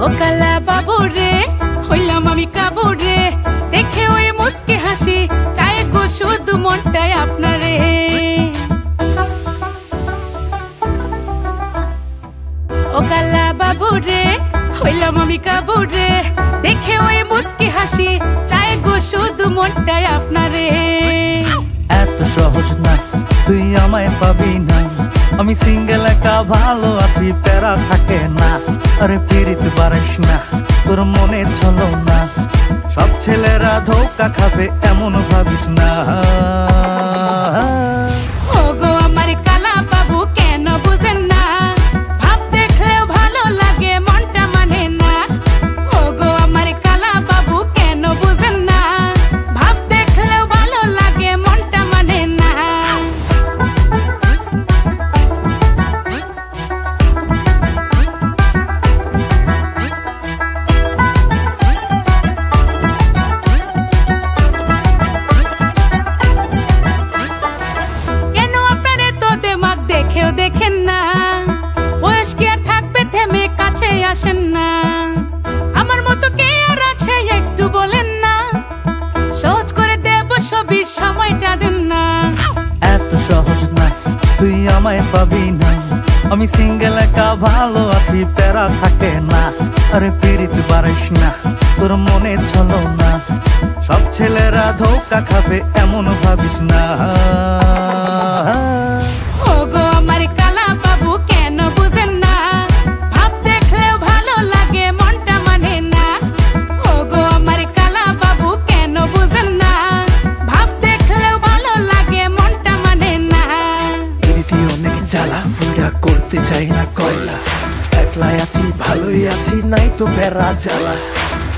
ও কালা বাবু রে হইলাম আমি কাবু রে, দেখে ওই মুস্কি হাসি চায় গো শুধু মনটাই আপনারে। ও কালা বাবু রে হইলাম আমি কাবু রে, দেখে ওই মুস্কি হাসি চায় গো শুধু মনটাই আপনারে। এত সহজ না তুই আমায় পাবি না, আমি সিঙ্গেল একা ভালো আছি প্যারা থাকে না। আরে পিরিত বারিস না তোর মনে চলো না, সব ছেলেরা ধোকা খাবে এমন ভাবিস না। ও গো আমার কালা বাবু কেন বুঝেন না, ভাব দেখলেও ভালো লাগে মনটা মানে না। ও গো আমার কালা বাবু কেন বুঝেন না, ভাব দেখলেও ভালো লাগে মনটা মানে না। কেন আপনারে তো দেমাগ দেখেও দেখেন না, বয়স কি আর থাকবে থেমে কাছে আসেন না। আমার মতো কে আর আছে একটু বলেন না, সহজ করে দেব সবই সময়টা দেন না। এত সহজ না তুই আমায় পাবি না, আমি সিঙ্গেল একা ভালো আছি প্যারা থাকে না। আরে পিরিত বারিস না তোর মনে চলো না, সব ছেলেরা ধোকা খাবে এমন ভাবিস না। ও গো আমার কালা বাবু কেন বুঝেন না, ভাব দেখলেও ভালো লাগে মনটা মানে না। ও গো আমার কালা বাবু কেন বুঝেন না, ভাব দেখলেও ভালো লাগে মনটা মানে না। প্রীতি অনেক জ্বালা পুরা করতে চাই না কয়লা, একলাই আছি ভালোই আছি নাই তো প্যারা জ্বালা।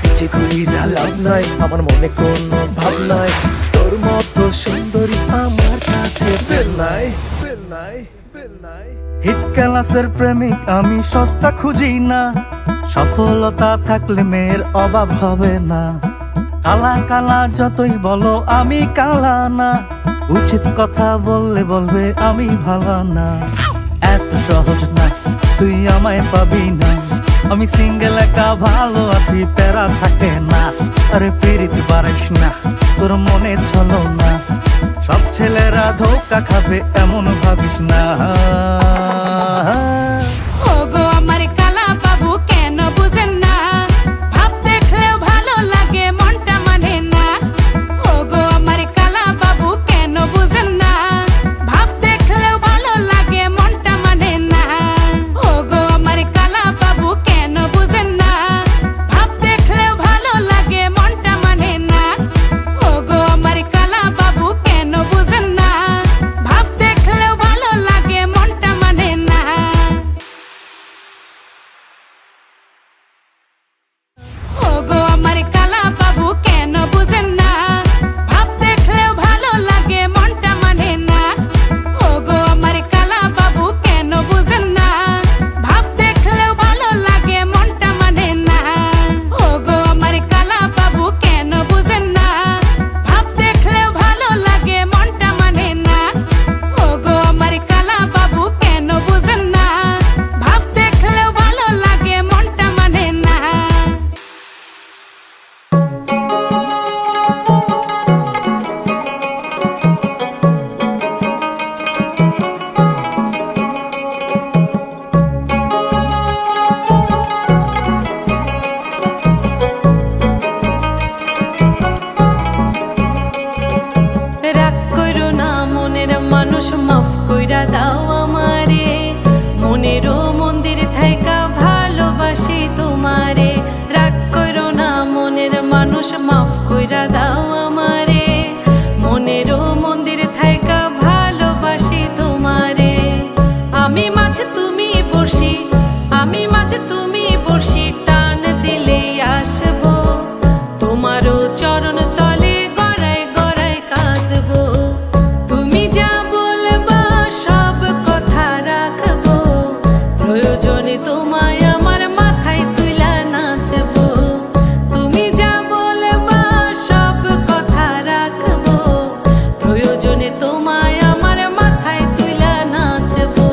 পিছে করি না লাভ নাই আমার মনে কোনো ভাব নাই, তোর মতো সুন্দরী আমার কাছে বেল নাই বেল নাই বেল নাই। হিট ক্লাসের প্রেমিক আমি সস্তা খুঁজি না, সফলতা থাকলে মেয়ের অভাব হবে না। কালা কালা যতই বলো আমি কালা না, উচিত কথা বললে বলবে আমি ভালো না। এত সহজ না তুই আমায় পাবি না, আমি সিঙ্গেল একা ভালো আছি প্যারা থাকে না। আরে পিরিত বারিস না তোর মনে চলো না, সব ছেলেরা ধোকা খাবে এমন ভাবিস না। ও গো আমার কালা বাবু কেন বুঝেন না, ভাব দেখলেও ভালো লাগে মনটা মানে না। ও গো আমার কালা বাবু কেন বুঝেন না, ভাব দেখলেও ভালো লাগে মনটা মানে না। ও গো আমার কালা বাবু কেন বুঝেন না, ভাব দেখলেও ভালো লাগে মনটা মানে না। ও গো আমার কালা বাবু কেন বুঝেন না, ভাব দেখলেও ভালো লাগে মনটা মানে না। ও গো আমার কালা বাবু কেন বুঝেন না, ভাব দেখলেও ভালো লাগে মনটা মানে না। ও গো আমার কালা বাবু কেন বুঝেন না, ভাব দেখলেও ভালো লাগে মনটা মানে না। ও গো আমার কালা বাবু কেন বুঝেন না, ভাব দেখলেও ভালো লাগে মনটা মানে না। ও গো আমার কালা বাবু কেন বুঝেন না, ভাব দেখলেও ভালো লাগে মনটা মানে না। রাগ করো না মনের মানুষ মাফ কইরা দাও আমারে, মনেরও মন্দির থাইকা ভালোবাসি তোমারে। রাগ করো না মনের মানুষ মাফ কইরা দাও আমারে, মনেরও মন্দির থাইকা ভালোবাসি তোমারে। আমি মাছ তুমি বর্ষি, আমি মাছ তুমি বর্ষি, টান দিলেই আসবো তোমারও চরণ তলে গড়ায় গড়ায় কাঁদবো। তুমি যা বলবা সব কথা রাখবো, প্রয়োজনে তোমায় আমার মাথায় তুইলা নাচবো। তুমি যা বলবা সব কথা রাখবো, প্রয়োজনে তোমায় আমার মাথায় তুইলা নাচবো।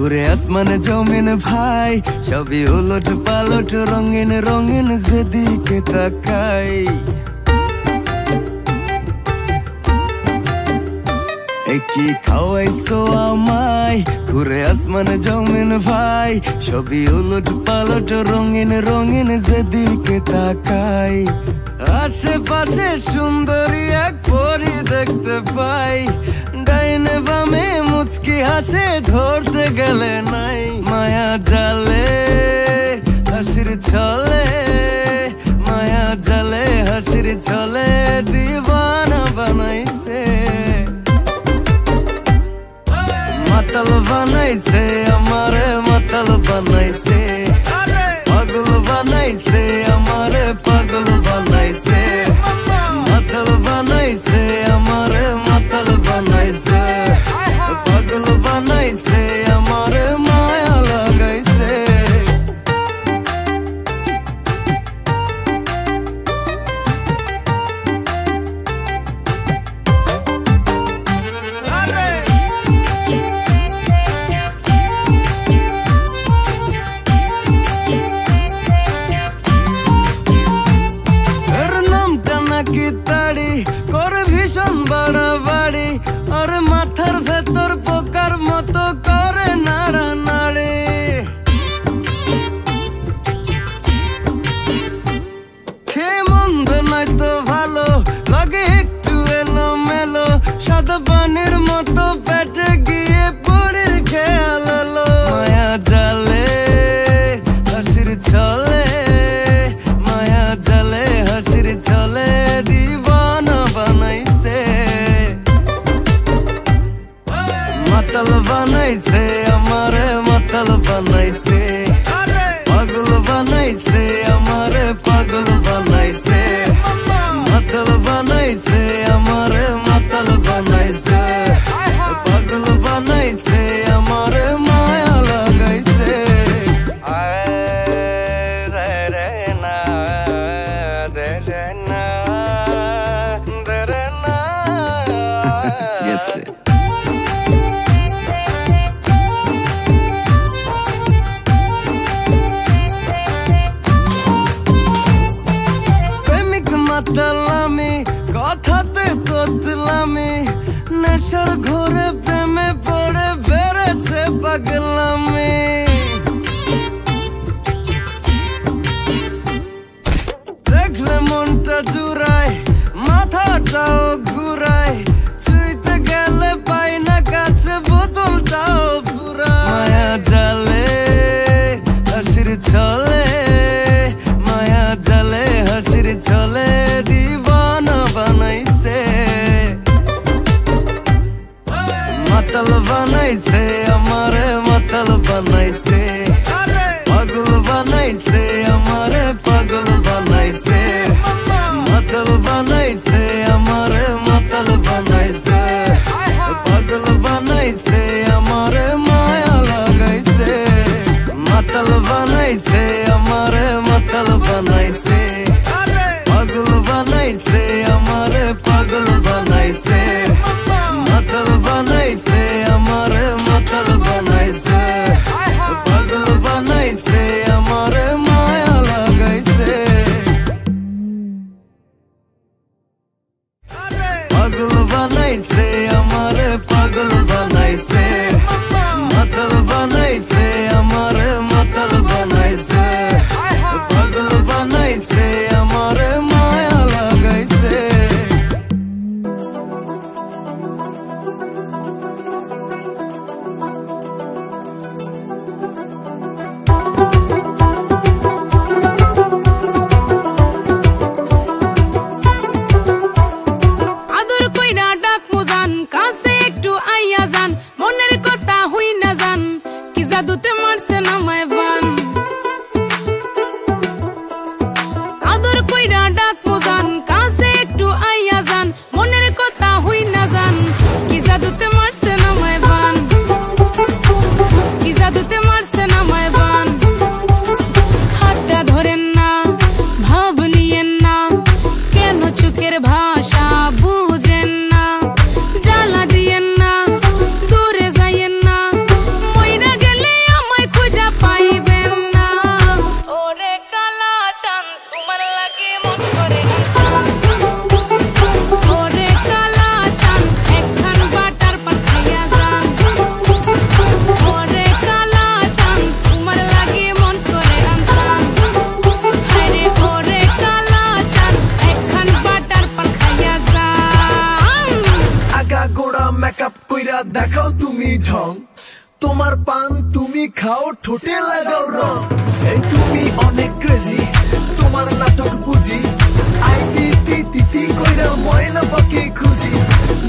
ঘুরে আসমানে জমিন ভাই, সবই উলট পালট রঙিন রঙিন যেদিকে তাকাই। কি খাওয়াইছো আমায়, ঘুরে আসমানে জমিন ভাই, সবই উলট পালট রঙিন রঙিন যেদিকে তাকাই। আশেপাশে সুন্দরী এক পরি দেখতে পাই, ডাইনে বামে মুচকি হাসে ধরতে গেলে নাই। মায়া জালে হাসির ছলে, মায়া জালে হাসির ছলে দিবানা বানাইছে। মাতাল বানাইছে আমারে মাতাল বানাইছে, পাগল বানাইছে আমারে পাগল বানাইছে। মাতাল বানাইছে আমারে মাতাল বানাইছে, পাগল বানাইছে আমারে মায়া লাগাইছে। বাড়াবাড়ি আর মাথার ভেতর পোকার মতো করে নাড়ানাড়ি। খেয়ে মন্দ নাই তো ভালো লাগে একটু এলো মেলো, সাদা পানির মতো পেটে গিয়ে পড়ির খেয়াল এলো। মায়া জালে হাসির ছলে, মায়া জালে হাসির ছলে দিবানা বানাইছে। মাতাল বানাইছে আমারে মাতাল বানাইছে, পাগল বানাইছে আমারে পাগল বানাইছে। মাতাল বানাইছে আমারে মাতাল বানাইছে, পাগল বানাইছে আমারে মায়া লাগাইছে। মাতালামি কথাতে তোতলামি, নেশার ঘরে প্রেমে পড়ে বেড়েছে পাগলামি। দেখলে মনটা জুড়ায় মাথাটাও ঘুরায়, ছুঁইতে গেলে পাই না কাছে বোতলটাও ফুরায়। মায়া জালে হাসির ছলে, মায়া জালে হাসির ছলে দিবানা বানাইছে। মাতাল বানাইছে আমারে মাতাল বানাইছে, পাগল বানাইছে আমারে পাগল বানাইছে। মাতাল বানাইছে আমারে মাতাল বানাইছে, পাগল বানাইছে আমারে মায়া লাগাইছে। মাতাল বানাইছে আমারে মাতাল বানাইছে, পাগল বানাইছে আমারে পাগল বানাইছে। মাতাল বানাইছে আমারে মাতাল বানাইছে, পাগল বানাইছে আমারে মায়া লাগাইছে। পাগল বানাইছে আমারে পাগল বানাইছে, মাতাল বানাইছে আমারে মাতাল বানাইছে। পাগল বানাইছে আমারে মায়া লাগাইছে। আদর কইরা ডাক মুজান, কাছে একটু আইয়া যান, মনের কথা হই না যান, কি জাদুতে মারছে নামায় বান। আদর কইরা ডাক মুজান, কাছে একটু আইয়া যান, মনের কথা হই না যান, কি জাদুতে মারছে নামায় বান, কি জাদুতে মারছে নামায় বান। হাতটা ধরেন না, ভাব নিয়েন না, কেন চোখের ভাষা বুঝেন না, জ্বালা দিয়েন না, দূরে যাইয়েন না, মইরা গেলে তোমার পান তুমি খাও ঠোঁটে লাগাও রং এই তুমি অনেক ক্রেজি তোমার নাটক বুঝি আইতি তিতি কইরা ময়না পাখি খুঁজি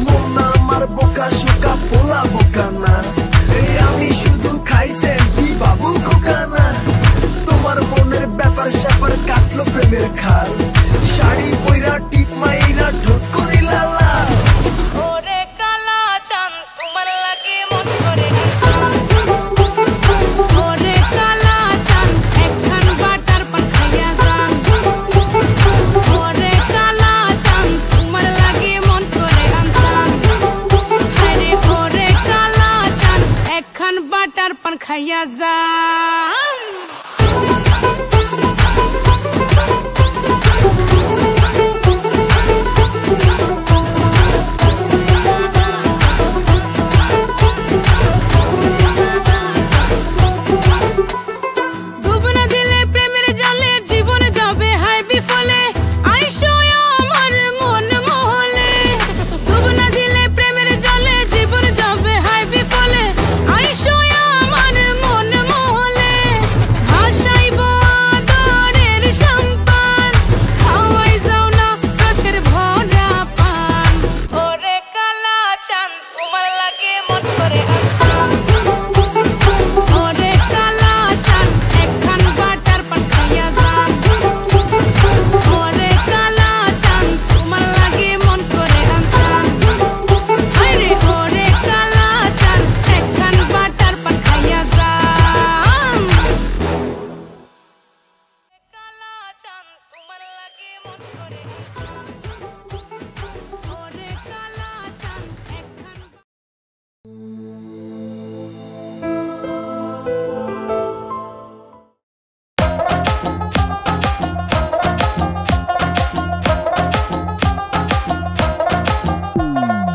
মন না আমার বোকা শোকা পোলা বোকা না এই আমি শুধু খাই সেন্টি বাবু খোকা না তোমার মনের ব্যাপার স্যাপার কাটলো প্রেমের খাল শাড়ি পইরা টিপ মাইরা ঠোঁট করিলা লাল ওরে কালা চাঁদ তোমার লাগে মন করে ওরে কালা চাঁদ একখান বাটার পান খাইয়া যান ওরে কালা চাঁদ তোমার লাগে মন করে আনছান আরে ওরে কালা চাঁদ একখান বাটার পান খাইয়া যান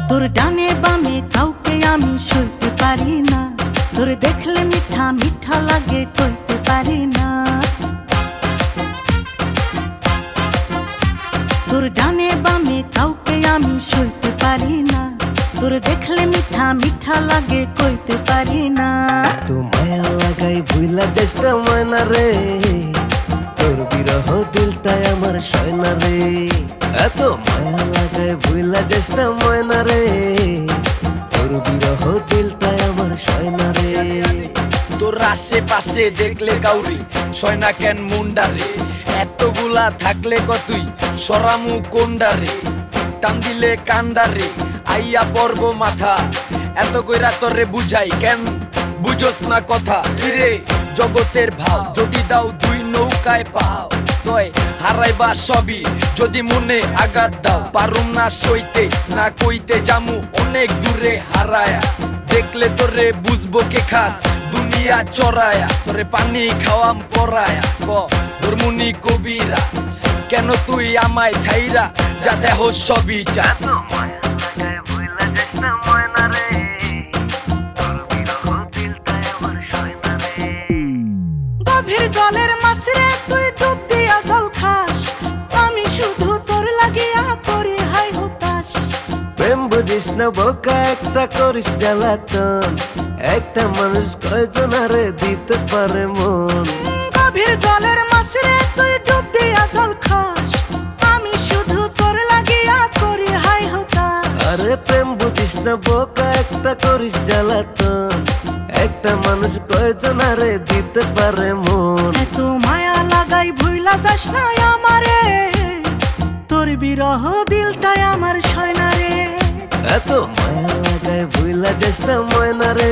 তোর ডানে বামে কাউকে আমি সইতে পারি না তোর দেখলে মিঠা মিঠা লাগে কইতে পারি না তোর ডানে বামে কাউকে আমি সইতে পারি না তোর দেখলে মিঠা মিঠা লাগে কইতে পারি না তো মায়া লাগাই ভুইলা চেষ্টা ময়না রে তোর বিরহ দিলটাই আমার সয়না রে এত মায়া লাগাই ভুইলা চেষ্টা ময়না রে তোর বিরহ দিলটাই আমার সয়না রে তোর আশেপাশে দেখলে কাউরি সয়না কেন মুন্ডারে এতগুলা থাকলে কতই সরামু কোন্ডারে টান দিলে কান্ডারে আইয়া পর্ব মাথা এত কইরা তোরে বুঝাই কেন বুঝোস না কথা কিরে জগতের ভাব যদি দাও দুই নৌকায় পাও তয় হারাইবা সবই যদি মনে আঘাত দাও পারুম না সইতে না কইতে জামু অনেক দূরে হারায়া দেখলে তোরে বুঝবো কে খাস দুনিয়া চড়ায়া তোরে পানি খাওয়াম পরায়া ক ধর্মুনি কবিরা কেন তুই আমায় ছাইরা যা দেহ সবই চাস গভীর জলের মাছরে তুই ডুব দিয়া জল খাস আমি শুধু তোর লাগিয়া করি হাই হতাশ প্রেম বুঝিস না বোকা একটা করিস জ্বালাতন একটা মানুষ কয়জন আরে দিতে পারে মন গভীর জলের মাছরে তুই ডুব দিয়া জল খাস আমি শুধু তোর লাগিয়া করি হাই হতাশ আরে প্রেম বুঝিস না বোকা একটা করিস জ্বালাতন একটা মানুষ কয়জন আরে দিতে পারে মন এত মায়া লাগাই ভুইলা যাস না আমারে তোর বিরহ দিলটাই আমার সয়না রে এত মায়া লাগায় ভুইলা চেষ্টা ময়না রে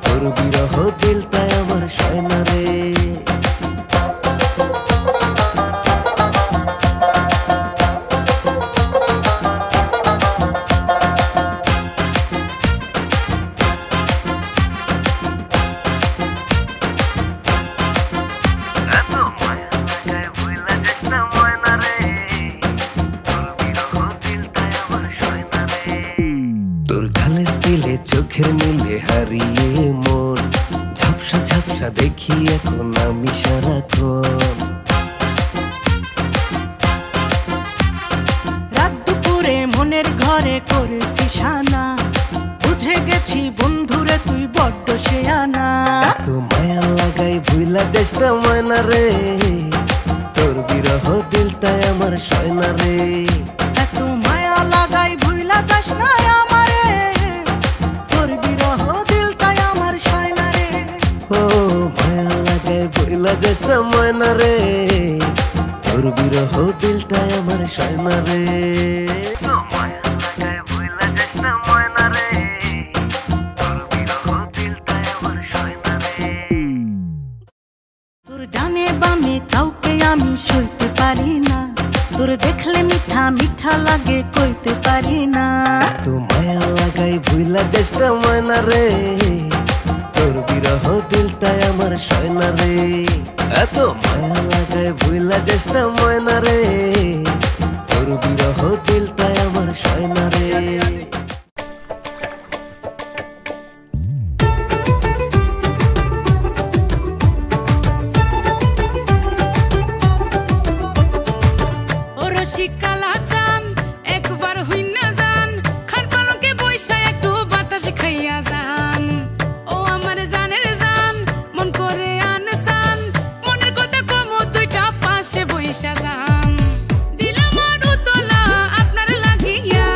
তোর বিরহ দিলটাই আমার সয়না রে চোখের মিলে হারিয়ে মন ঝাপসা ঝাপসা দেখি এখন আমি সারাক্ষণ রাত দুপুরে মনের ঘরে করেছি সানা বুঝে গেছি বন্ধুরে তুই বড্ড শেয়ানা। এত মায়া লাগাই ভুইলা যাস না ময়না রে, তোর বিরহ দিলটাই আমার সয়না রে। এত মায়া লাগাই ভুইলা যাস না আমারে, তোর বিরহ দিলটাই আমার সয়না রে। ও মায়া লাগাই ভুইলা যাস না ময়না রে, তোর বিরহ দিলটাই আমার সয়না রে। তোর ডানে বামে কাউকে আমি সইতে পারি না, তোর দেখলে মিঠা মিঠা লাগে কইতে পারি না। এত মায়া লাগাই ভুইলা যাস না ময়না রে, তোর বিরহ দিলটাই আমার সয়না রে। এত মায়া লাগাই ভুইলা যাস না ময়না রে, তোর বিরহ দিলটাই আমার সয়না রে। কালা চান একবার হইনা যান, খান পালকে বইসা একটু বাতাস খাইয়া যান। ও আমার জানের জান, মন করে আনসান, মনের কথা কমো দুইটা পাশে বইসা যান। দিলাম আর উতলা আপনার লাগিয়া,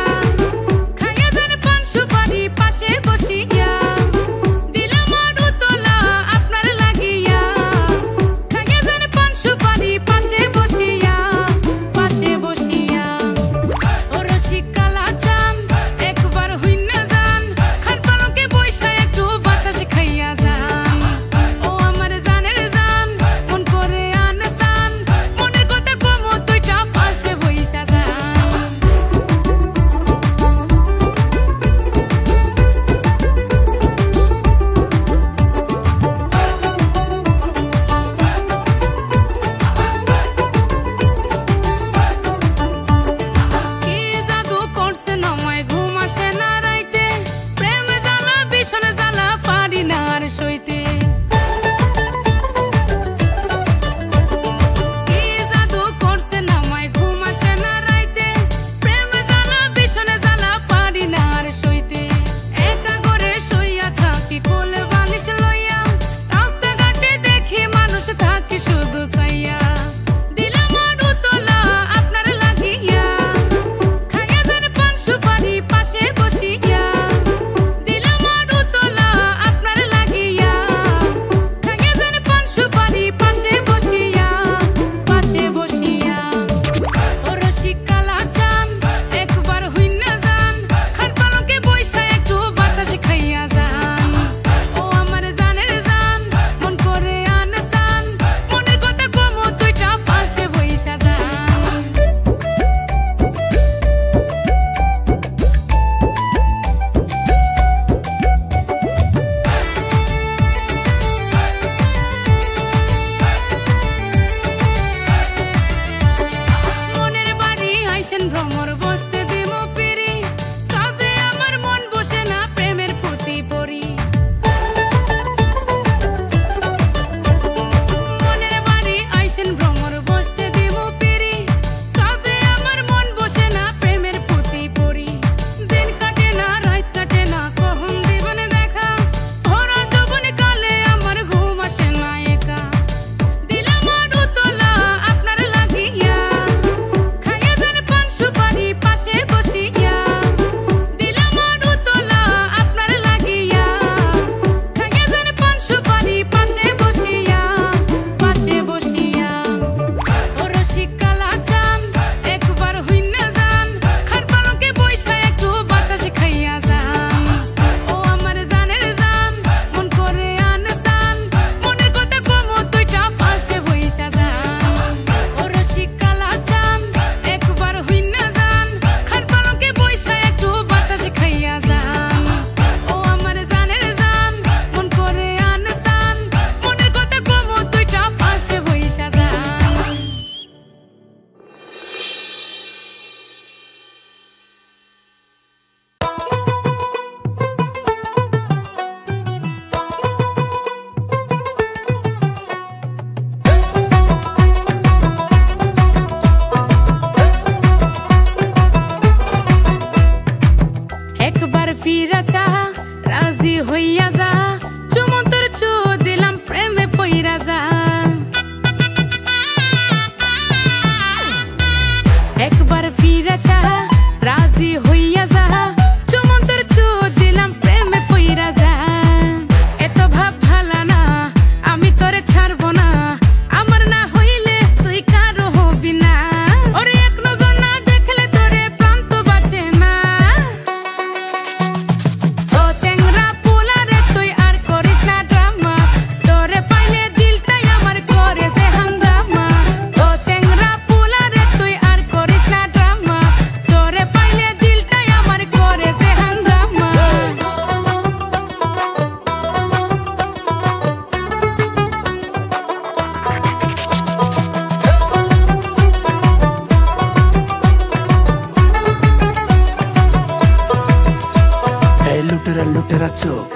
চোখ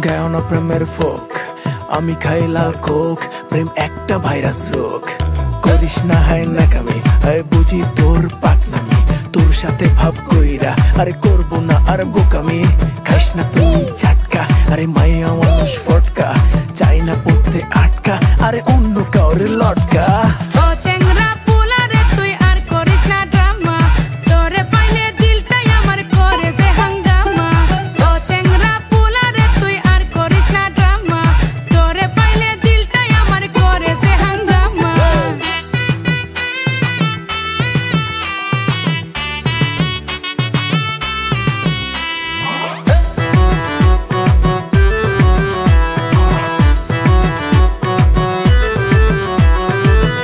গায়ন প্রেমের ফোক আমি খাই লাল কোক প্রেম একটা ভাইরাস রোগ করিস না হায় নাকামি আয় বুঝি তোর পাকনামি তোর সাথে ভাব কইরা আরে করবো না আর বোকামি খাস না তুই ঝাটকা আরে মাইয়া মানুষ ফটকা চাই না পড়তে আটকা আরে অন্য কাউরে লটকা ও চেংরা পোলা রে তুই আর করিস না ড্রামা তোরে পাইলে দিলটাই আমার করে যে হাঙ্গামা ও চেংরা পোলা রে তুই আর করিস না ড্রামা তোরে পাইলে দিলটাই আমার করে যে হাঙ্গামা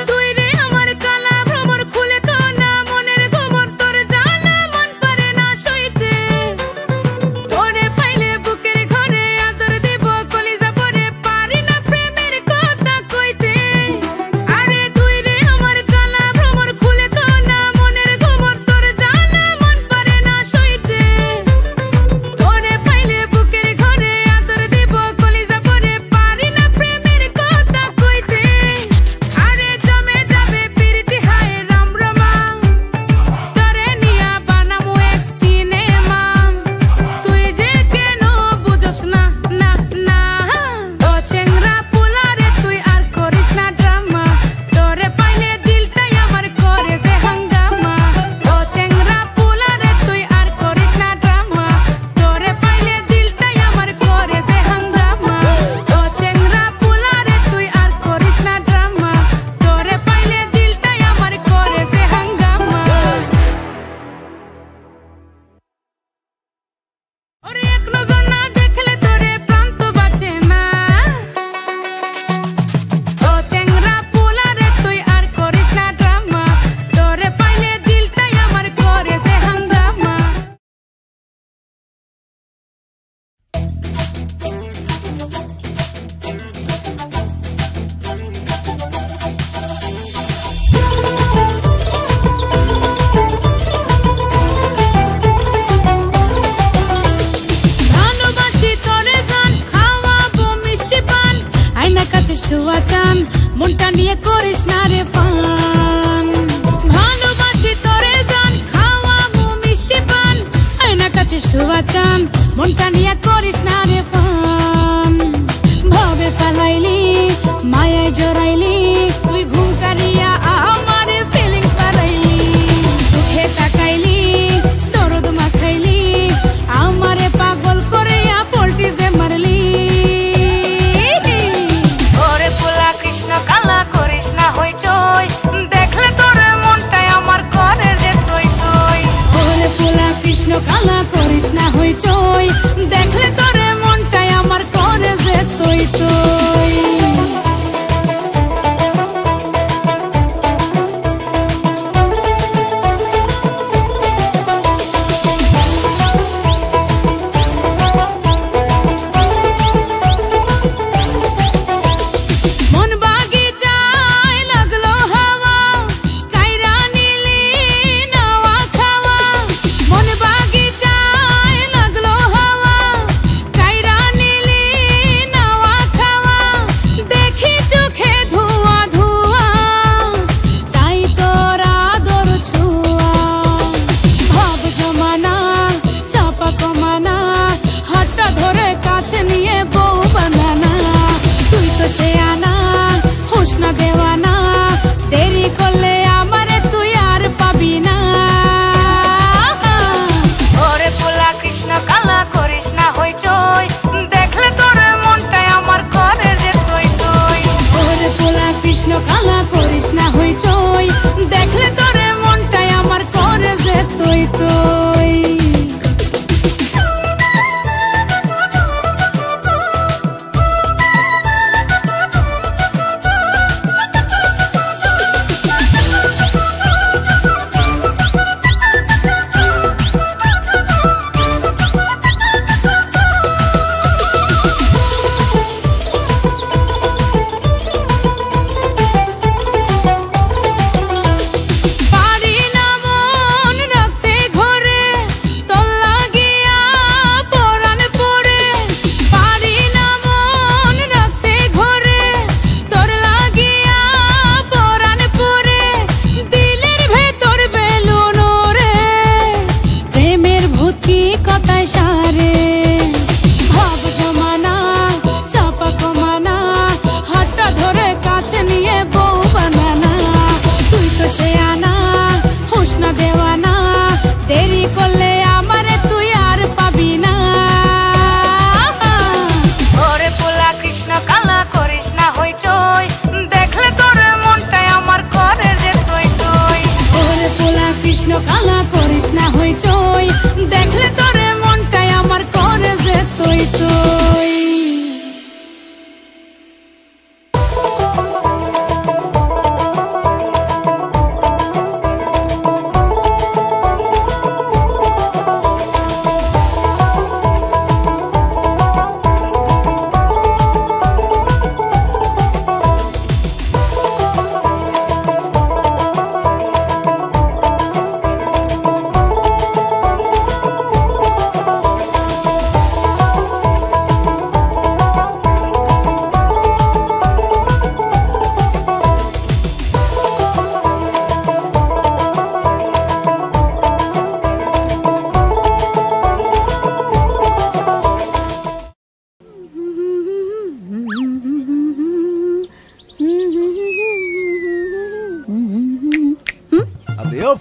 তুই রে আমার কালা ভ্রমর খুলে কানা মনের গোমর তোর জানা মন পারে না সইতে তোরে পাইলে বুকের ঘরে আদর দেব কলিজা পরে পারি না প্রেমের কথা কইতে আরে তুই রে আমার কালা ভ্রমর খুলে কানা মনের গোমর তোর জানা মন পারে না সইতে তোরে পাইলে বুকের ঘরে আদর দেব কলিজা পরে পারি না প্রেমের কথা কইতে আরে জমে যাবে প্রীতি হায় রাম রমা তোরে নিয়া বানামু এক সিনেমা তুই যে কেন বুঝস না না না ও চেংরা পোলা রে তুই আর করিস না ড্রামা তোরে পাইলে দিলটাই আমার করে যে হাঙ্গামা ও চেংরা পোলা রে তুই আর করিস না ড্রামা তোরে পাইলে দিলটাই আমার করে যে হাঙ্গামা ও চেংরা পোলা রে তুই আর করিস না ড্রামা তোরে পাইলে দিলটাই আমার করে যে হাঙ্গামা ওরে এক নজর না দেখলে তোরে প্রাণ তো বাঁচে না ও চেংরা পোলা রে তুই আর করিস না ড্রামা তোরে পাইলে দিলটাই আমার করে যে হাঙ্গামা ভালোবাসি তোরে জান খাওয়াবো মিষ্টি পান আয়না কাছে শুয়া চান মনটা নিয়ে করিস না রে ফান ভালোবাসি তোরে জান খাওয়াবো মিষ্টি পান আয়না কাছে শুয়া চান মনটা নিয়ে করিস না রে ফান ভাবে ফেলাইলি মায়ায় জড়াইলি তুই ঘুম কারিয়া আমার ফিলিংস বাড়াইলি চোখে তাকাইলি দরদ মাখাইলি আমারে পাগল করিয়া পল্টি যে মারলি ওরে পোলা কৃষ্ণ কালা করিস না হইচই দেখলে তোর মনটাই আমার করে যে তুই তুই ওরে পোলা কৃষ্ণ কালা করিস না হইচই দেখলে তোর মনটাই আমার করে যে তুই তুই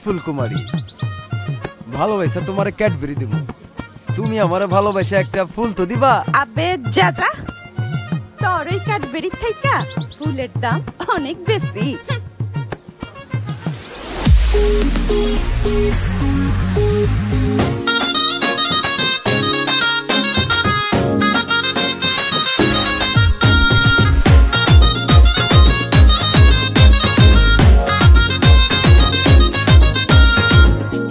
ফুলকুমারী, ভালোবাসা তোমারে ক্যাডবেরি দিব, তুমি আমারে ভালোবাসা একটা ফুল তো দিবা। আবে যা যা, তোর ওই ক্যাডবেরি থেকে ফুলের দাম অনেক বেশি।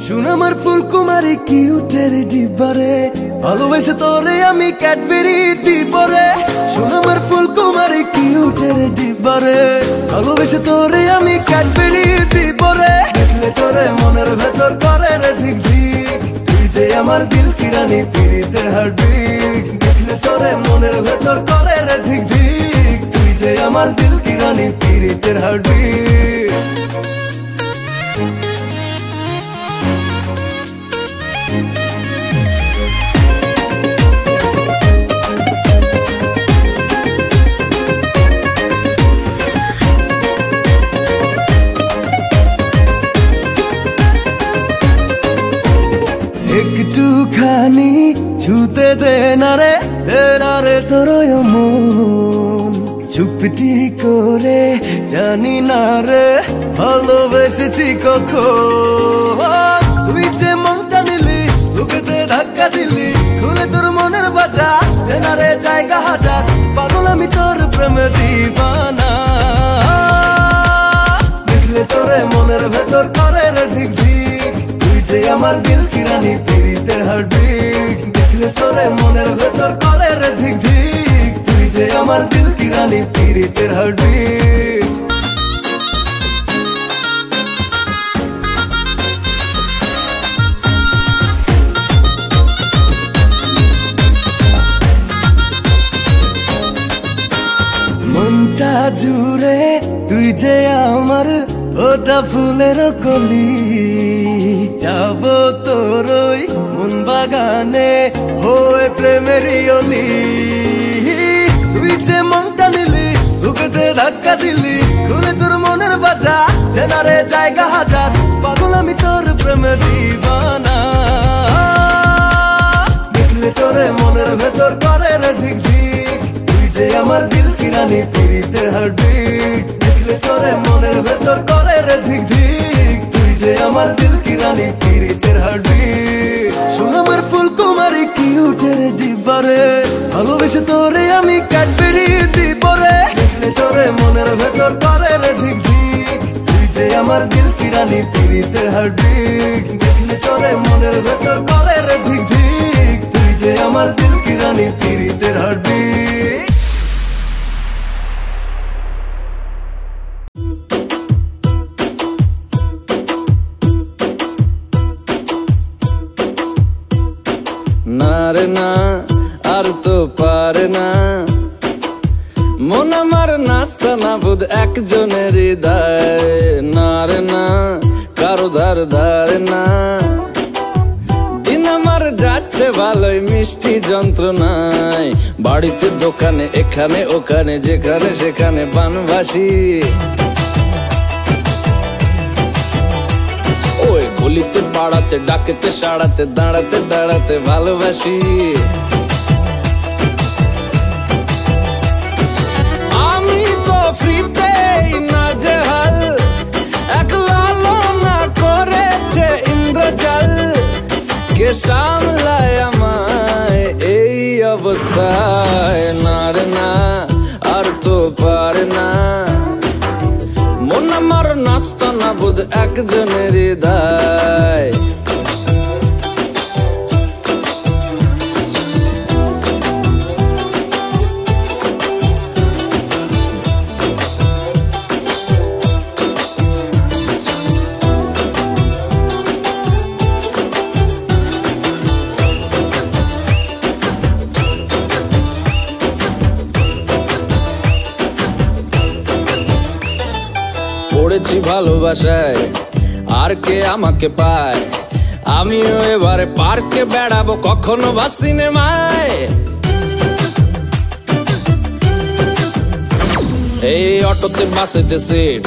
শুন আমার ফুলকুমারী কিউটের ডিব্বারে, ভালোবেসে তোরে আমি ক্যাডবেরি দিব রে। শুন আমার ফুলকুমারী কিউটের ডিব্বারে, ভালোবেসে তোরে আমি ক্যাডবেরি দিব রে। দেখলে তোরে মনের ভেতর করে রে ধিক ধিক, তুই যে আমার দিল কি রানী পিরিতের হার্টবিট। দেখলে তোরে মনের ভেতর করে রে ধিক ধিক, তুই যে আমার দিল কি রানী পিরিতের হার্টবিট। একটুখানি ছুতে দে না রে তোর মন, চুপটি করে জানি না রে ভালোবেসেছি কখন। তুই যে মনটা নিলি বুকেতে ধাক্কা দিলি, খুলে তোর মনের বাজা দে না রে জায়গা হাজার। পাগল আমি তোর প্রেমে দিবানা, দেখলে তোরে মনের ভেতর করে রে ধিক ধিক, তুই যে আমার দিল কি রানী পিরিতের হার্টবিট। দেখলে তোরে মনের ভেতর করে রে ধিক ধিক, তুই যে আমার দিল কি রানী পিরিতের হার্টবিট। মনটা জুড়ে তুই যে আমার ওটা ফুলের কলি, যাব তোর ওই মন বাগানে হয়ে প্রেমেরই অলি। তুই যে মনটা নিলি বুকেতে ধাক্কা দিলি, খুলে তোর মনের বাজা দে না রে জায়গা হাজার। পাগল আমি তোর প্রেমে দিবানা, দেখলে তোরে মনের ভেতর করে রে ধিক ধিক, তুই যে আমার দিল কি রানী পিরিতের হার্টবিট। দেখলে তোরে মনের ভেতর করে রে ধিক ধিক, তুই যে আমার দিল কি রানী পিরিতের হার্টবিট। শুন আমার ফুলকুমারী কিউটের ডিব্বারে, ভালোবেসে তোরে আমি ক্যাডবেরি দিব রে। দেখলে তোরে মনের ভেতর করে রে ধিক ধিক, তুই যে আমার দিল কি রানী পিরিতের হার্টবিট। দেখলে তোরে মনের ভেতর করে রে ধিক ধিক, তুই যে আমার দিল কি রানী পিরিতের হার্টবিট। না রে না আর তো পারে না, মন আমার নাস্তা না বুধ একজনের হৃদয়। না রে না কারো ধার ধারে না, দিন আমার যাচ্ছে ভালোই মিষ্টি যন্ত্রণায়। বাড়িতে দোকানে এখানে ওখানে যেখানে সেখানে বানবাসী, ওই গলিতে পাড়াতে ডাকেতে সাড়াতে দাঁড়াতে দাঁড়াতে ভালোবাসি। আমি তো ফ্রিতেই নাজেহাল, একলা না করেছে ইন্দ্রজাল। কে সামলায় আমায় এই অবস্থায়। না রে না আর তো পারে না, মন আমার নাস্তা না বুধ একজনের হৃদয়। পড়েছি ভালোবাসায় আর কে আমাকে পায়, আমিও এবারে পার্কে বেড়াবো কখনো বা সিনেমায়। এই অটোতে বাসেতে সিট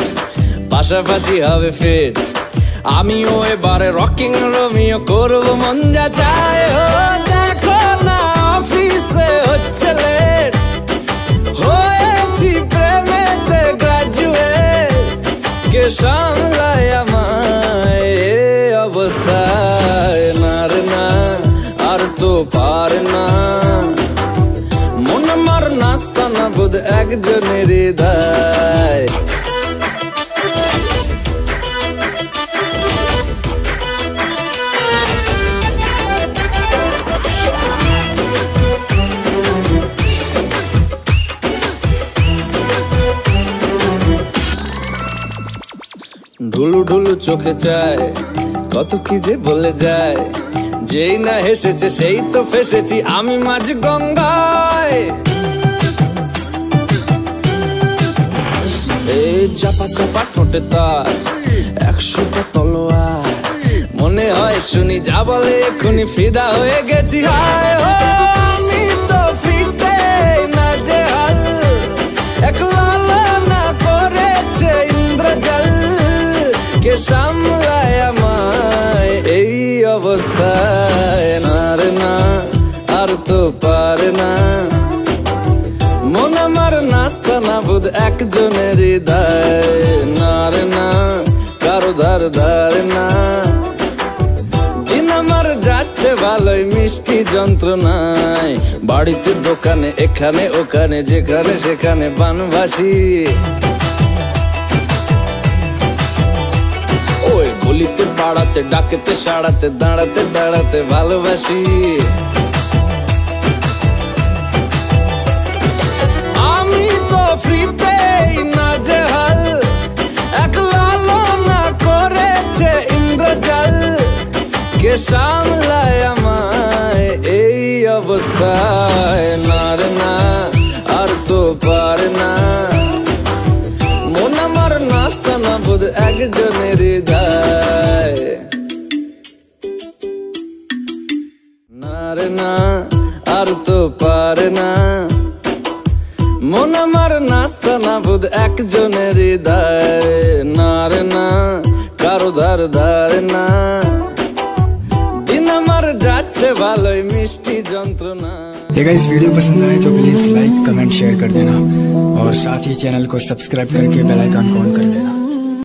পাশাপাশি হবে ফিট, আমিও এবারে রকিং রোমিও করবো মন যা চায়। ও দেখো না অফিসে হচ্ছে লেট, হয়েছি প্রেমেতে গ্রাজুয়েট, কে সামলায় আমায় এ অবস্থায়? না রে না, আর তো পারে না, মন আমার নাস্তা না বোধ একজনের হৃদয়। ঢুলু ঢুলু চোখে চায়, কত কি যে বলে যায়, যেই না হেসেছে সেই তো ফেসেছি আমি মাঝ গঙ্গায়। এই চাপা চাপা ঠোঁটে তার 100টা তলোয়ার, মনে হয় শুনি যা বলে এক্ষুনি ফিদা হয়ে গেছি। হায় ও আমি তো ফিতে না যে হাল, একলা না করেছে ইন্দ্রজাল, কে সামলায় আমায় এই অবস্থায়? না রে না, আর তো পারে না, মন আমার নাস্তা না বোধ একজনের হৃদয়। না রে না, কারো ধার ধারে না, দিন আমার যাচ্ছে ভালোই মিষ্টি যন্ত্রণায়, বাড়িতে দোকানে এখানে ওখানে যেখানে সেখানে বানবাসী, ওই গলিতে পাড়াতে ডাকেতে সাড়াতে দাঁড়াতে দাঁড়াতে ভালোবাসি। আমি তো ফ্রিতেই না যে হাল, একলা না করেছে ইন্দ্রজাল, কে সামলায় আমায় এই অবস্থায়? না রে না, আর তো পারে না, মন আমার নাস্তা না বোধ একজনের হৃদয়। না রে না, আর তো পারে না, মন আমার নাস্তা না বোধ একজনের হৃদয়। না রে না, কারো ধার ধারে না, দিন আমার যাচ্ছে ভালোই মিষ্টি যন্ত্রণা। ये गाइस वीडियो पसंद आए तो प्लीज़ लाइक कमेंट शेयर कर देना और साथ ही चैनल को सब्सक्राइब करके बेल आइकन को ऑन कर लेना।